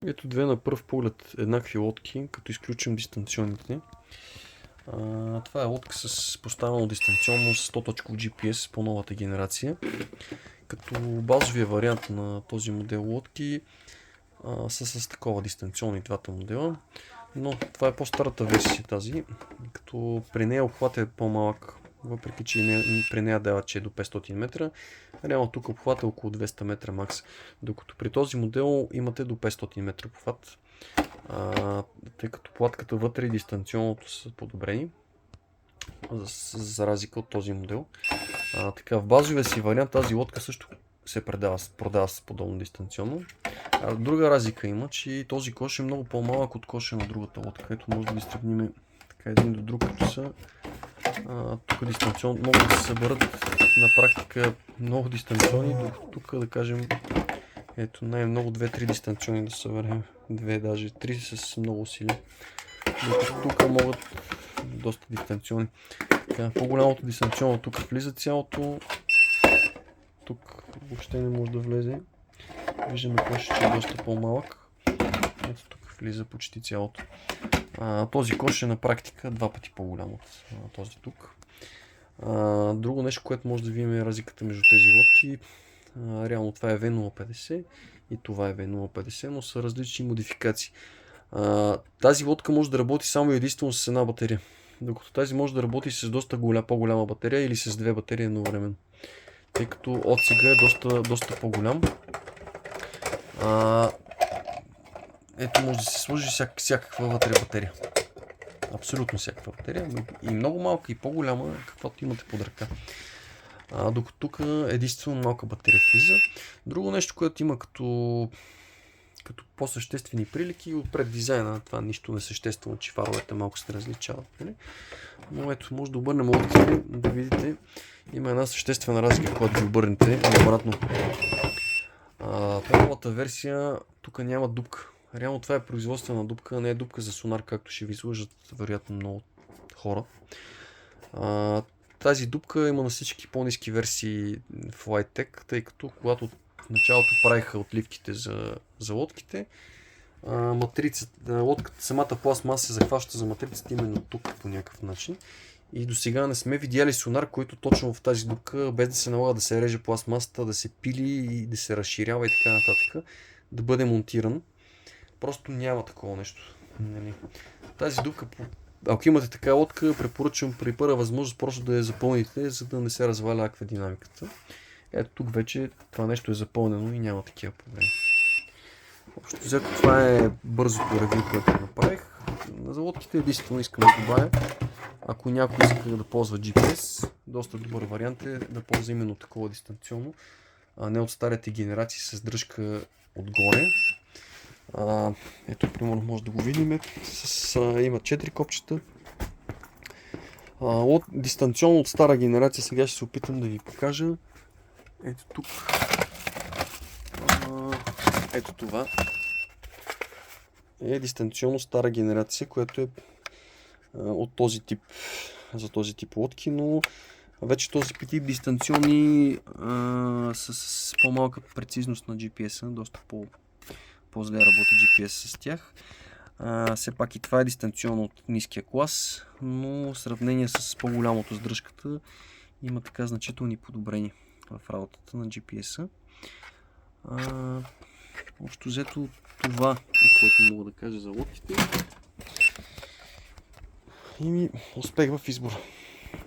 Ето две на пръв поглед еднакви лодки, като изключим дистанционните. Това е лодка с поставено дистанционно с 100-точков GPS по новата генерация. Като базовия вариант на този модел лодки са с такова дистанционни двата модела. Но това е по-старата версия тази, като при нея обхват е по-малък, въпреки че при нея дава, че е до 500 метра. Реално тук обхват е около 200 метра макс, докато при този модел имате до 500 метра обхват, тъй като платката вътре и дистанционното са подобрени, за разлика от този модел. Така, в базовия си вариант тази лодка също се продава с подобно дистанционно. Друга разлика има, че този кош е много по-малък от коша на другата лодка, ето може да ги сравним така един до друг, като са. Тук дистанционно могат да се съберат на практика много дистанционни, докато тук да кажем, ето най-много 2-3 дистанционни да съберем, 2 даже 3 с много усилия, докато тук могат доста дистанционни. По-голямото дистанционно тук влиза цялото, тук въобще не може да влезе, виждаме коша, че е доста по-малък, ето тук влиза почти цялото. Този кош е на практика два пъти по-голям от този тук. Друго нещо, което може да видим е разликата между тези лодки. Реално това е V050 и това е V050, но са различни модификации. Тази лодка може да работи само единствено с една батерия, докато тази може да работи с доста по-голяма батерия или с две батерии едновременно, тъй като от сега е доста по-голям. Ето може да се сложи всякаква вътре батерия. Абсолютно всякаква батерия. И много малка, и по-голяма, каквото имате под ръка. Докато тук единствено малка батерия влиза. Друго нещо, което има като по-съществени прилики, отпред дизайна, това нищо несъществено, че фаровете малко се различават. Но ето, може да обърнем лодките, да видите, има една съществена разлика, когато ги обърнете обратно. По-новата версия, тук няма дупка. Реално това е производствена дупка, не е дупка за сонар, както ще ви излъжат вероятно много хора. Тази дупка има на всички по-ниски версии в Lightech, тъй като когато в началото правиха отливките за лодките, самата пластмаса се захваща за матрицата именно тук по някакъв начин. И до сега не сме видяли сонар, който точно в тази дупка, без да се налага да се реже пластмасата, да се пили и да се разширява и така нататък, да бъде монтиран. Просто няма такова нещо. Тази дупка, ако имате така лодка, препоръчвам при първа възможност просто да я запълните, за да не се разваля аквадинамиката. Ето тук вече това нещо е запълнено и няма такива проблеми. Общо взето това е бързото ревю, което направих. За лодките единствено искам да добавя, ако някой иска да ползва GPS, доста добър вариант е да ползва именно такова дистанционно, а не от старите генерации с дръжка отгоре. Ето, примерно, може да го видим. Има 4 копчета. Дистанционно от стара генерация, сега ще се опитам да ви покажа. Ето тук. Ето това е дистанционно стара генерация, което е от този тип, за този тип лодки, но вече този тип дистанционни с по-малка прецизност на GPS-а, доста по-зле работи GPS с тях. Все пак и това е дистанционно от ниския клас, но в сравнение с по-голямото с дръжката има така значителни подобрения в работата на GPS-а. Общо взето това е, което мога да кажа за лодките. И успех в избора.